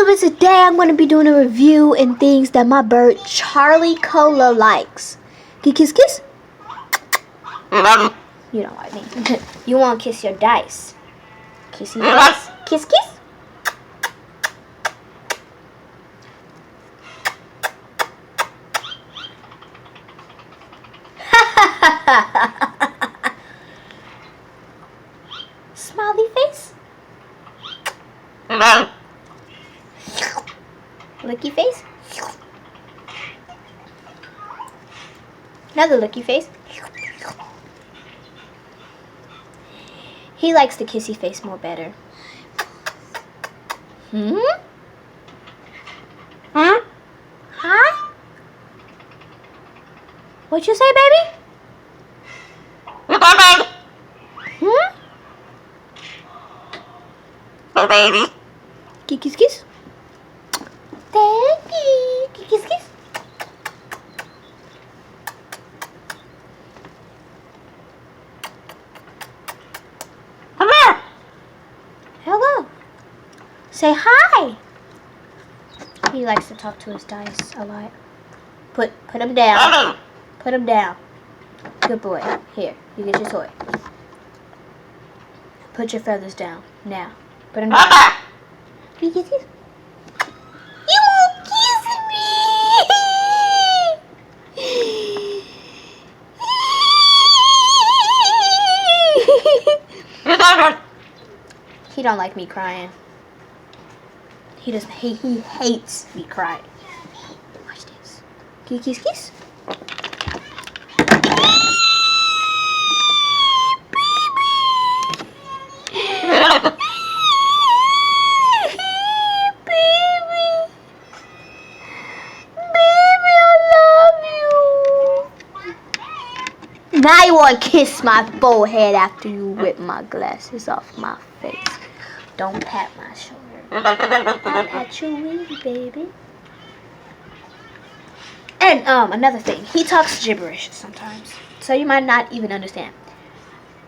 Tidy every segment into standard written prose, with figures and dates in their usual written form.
but today I'm going to be doing a review and things that my bird Charlie Cola likes. Kiss, kiss. You don't like me. You want to kiss your dice. Kissy face. Kiss, kiss. Smiley face. Licky face. Another licky face. He likes the kissy face more better. Huh? What'd you say, baby? Baby. Kiss, kiss. Thank you. Kiss, kiss. Hello. Hello. Say hi. He likes to talk to his dice a lot. Put him down. Put him down. Good boy. Here, you get your toy. Put your feathers down. Now. Put him down. You kiss kiss. You won't kiss me. He don't like me crying. He doesn't. He hates me crying. Watch this. Kiss, kiss, kiss. Now you want to kiss my forehead after you whip my glasses off my face. Don't pat my shoulder. I'll pat your wing, baby. And another thing, he talks gibberish sometimes, so you might not even understand.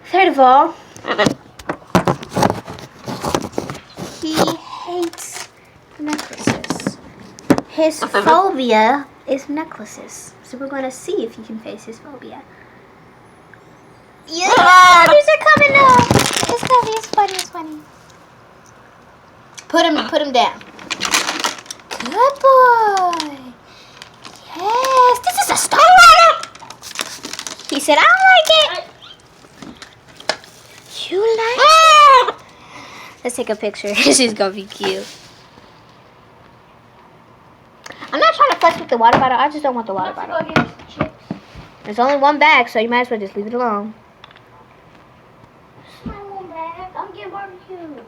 Third of all, he hates necklaces. His phobia is necklaces. So we're going to see if he can face his phobia. Yeah, these are coming up. It's gonna be it's funny. Put him down. Good boy. Yes, this is a star runner. He said, I don't like it. You like it? Let's take a picture. She's gonna be cute. I'm not trying to fuss with the water bottle. I just don't want the water bottle. There's only one bag, so you might as well just leave it alone. I'm getting barbecue.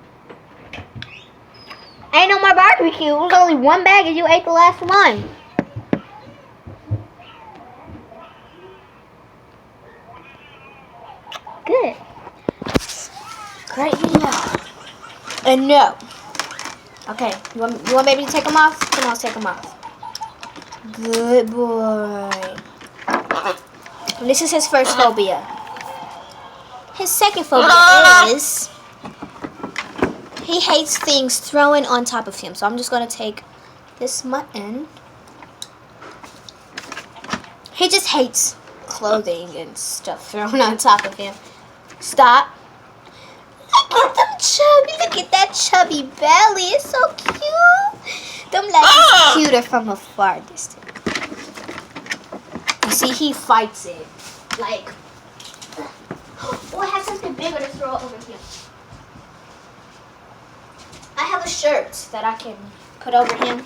Ain't no more barbecue. It was only one bag and you ate the last one. Good. Great video. And no. Okay, you want baby to take them off? Come on, take them off. Good boy. And this is his first phobia. His second phobia is he hates things thrown on top of him. So I'm just going to take this mutton. He just hates clothing and stuff thrown on top of him. Stop. Look at them chubby. Look at that chubby belly. It's so cute. Them legs cuter from a far distance. You see, he fights it. Like, oh, I have something bigger to throw over here. I have a shirt that I can put over him.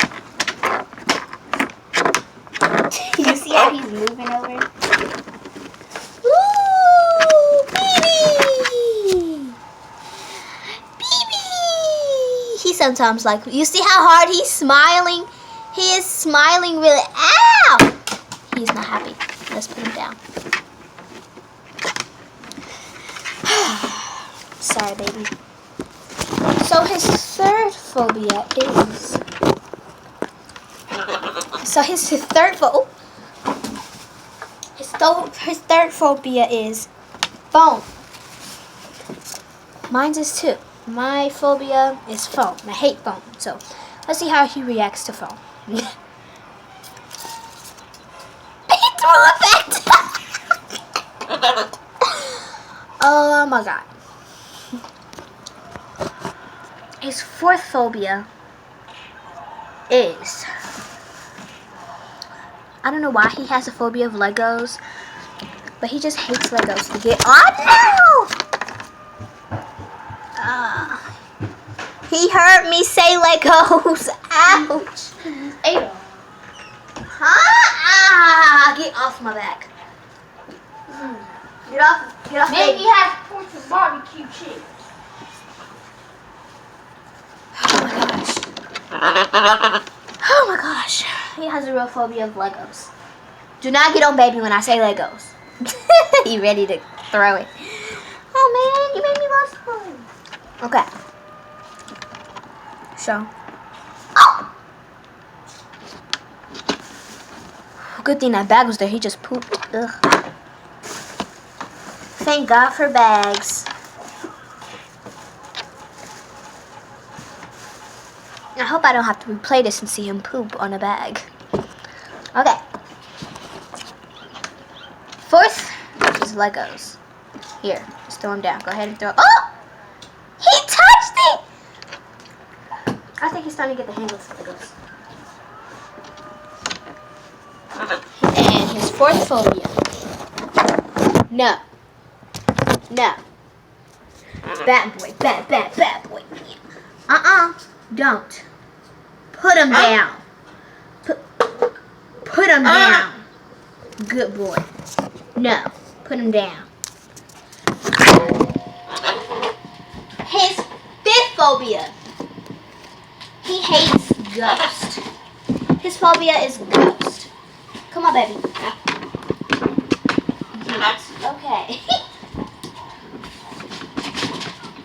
You see how he's moving over? Ooh, baby! Baby! He sometimes like, you see how hard he's smiling? He is smiling really, ow! He's not happy. Let's put him down. Sorry, baby. So his third phobia is... His third phobia is foam. Mine's is too. My phobia is foam. I hate foam. So Let's see how he reacts to foam. He threw it back. Oh my god. His fourth phobia is, I don't know why he has a phobia of Legos, but he just hates Legos to get on. No! He heard me say Legos. Ouch. Ava. Huh? Get off my back. Get off, Maybe baby. he has points of barbecue chips. Oh my gosh. He has a real phobia of Legos. Do not get on baby when I say Legos. He ready to throw it. Oh man, you made me lost one. Okay. So. Oh! Good thing that bag was there. He just pooped. Ugh. Thank God for bags. I hope I don't have to replay this and see him poop on a bag. Okay. Fourth is Legos. Here, just throw them down. Go ahead and throw. Oh! He touched it! I think he's starting to get the hang of Legos. And his fourth phobia. No. No. Bad boy. Bad boy. Don't. Put him down. Put him down. Good boy. No. Put him down. His fifth phobia. He hates ghosts. His phobia is ghost. Come on, baby. Okay.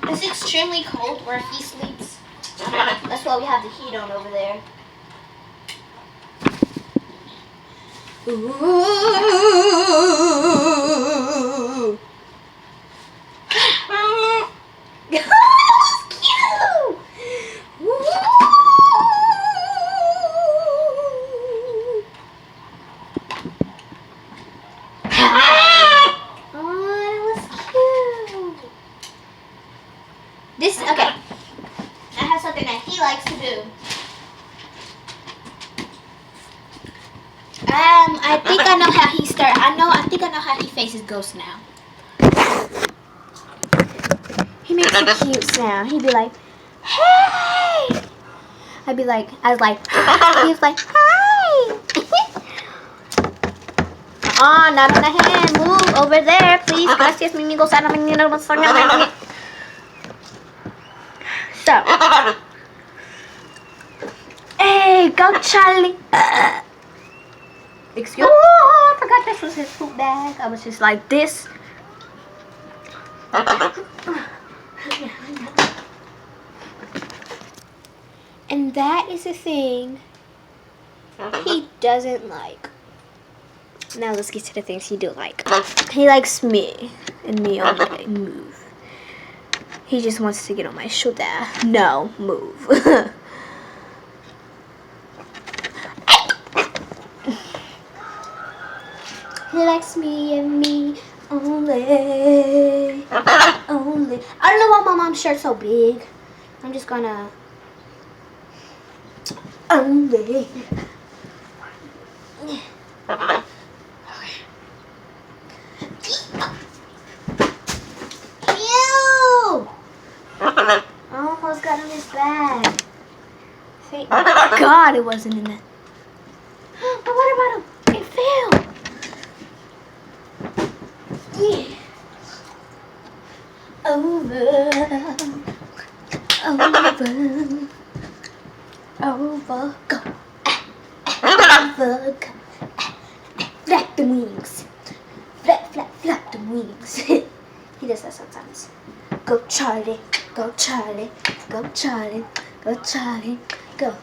It's extremely cold where he sleeps. That's why we have the heat on over there. Ooh. That was cute. Ooh. Oh, that was cute. This, okay. I have something that he likes to do. I think I know how he starts. I think I know how he faces ghosts now. He makes a cute sound. He'd be like, hey! I was like, he was like, hi! Not on the hand. Move over there, please. Gracias, mi amigo. So, hey, go Charlie. Excuse me. Oh, I forgot this was his poop bag. I was just like this. And that is a thing he doesn't like. Now let's get to the things he do like. He likes me and me only. Move. He just wants to get on my shoulder. No, move. He likes me and me only. Only. I don't know why my mom's shirt's so big. I'm just gonna. Only. Ew! I almost got in his bag. Thank God it wasn't in it. But what about him? It fell. Yeah. Over. Go. Over. Go. Flap the wings. Flap the wings. He does that sometimes. Go Charlie. Go Charlie. Go Charlie. Go Charlie. Go.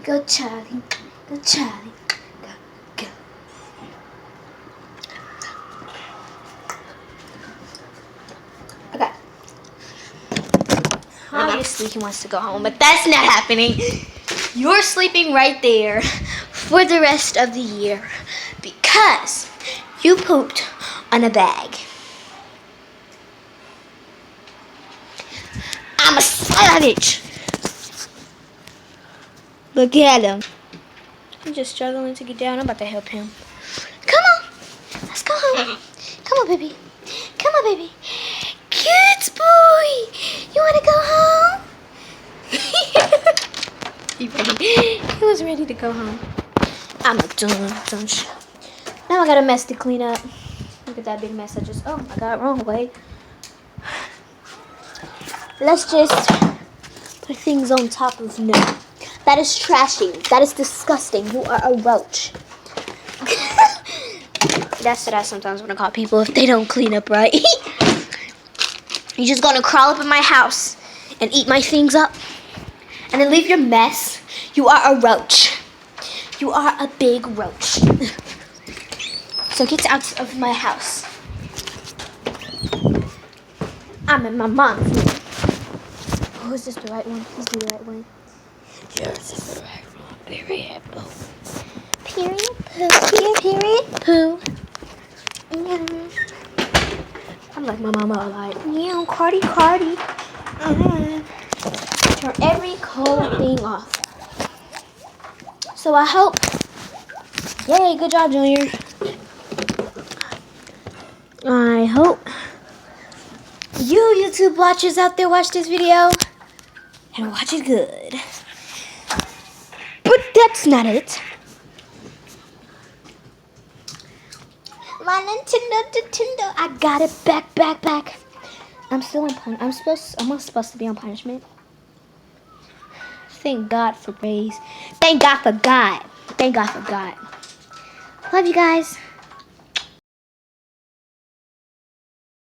Go Charlie. Go Charlie. Go. Okay. to sleep. He wants to go home, but that's not happening. You're sleeping right there for the rest of the year because you pooped on a bag. I'm a savage. Look at him. He's just struggling to get down. I'm about to help him. Come on. Let's go home. Come on, baby. Come on, baby. Good boy. You want to go home? He was ready to go home. I'm a dun. Now I got a mess to clean up. Look at that big mess I got it wrong way. Let's just put things on top of no. That is trashy. That is disgusting. You are a roach. That's what I sometimes want to call people if they don't clean up right. You're just gonna crawl up in my house and eat my things up and then leave your mess. You are a roach. You are a big roach. So get out of my house. I'm in my mom's room. Oh, is this the right one? Is this the right one? Yes, this is the right one. Period poo. Period poo. Period poo. I'm like my mama, like, yeah, Cardi. Turn every cold thing off. So I hope, yay, good job, Junior. I hope you YouTube watchers out there watch this video and watch it good. But that's not it. My Nintendo, I got it back. I'm still in I'm supposed to be on punishment. Thank God for praise. Thank God for God. Love you guys.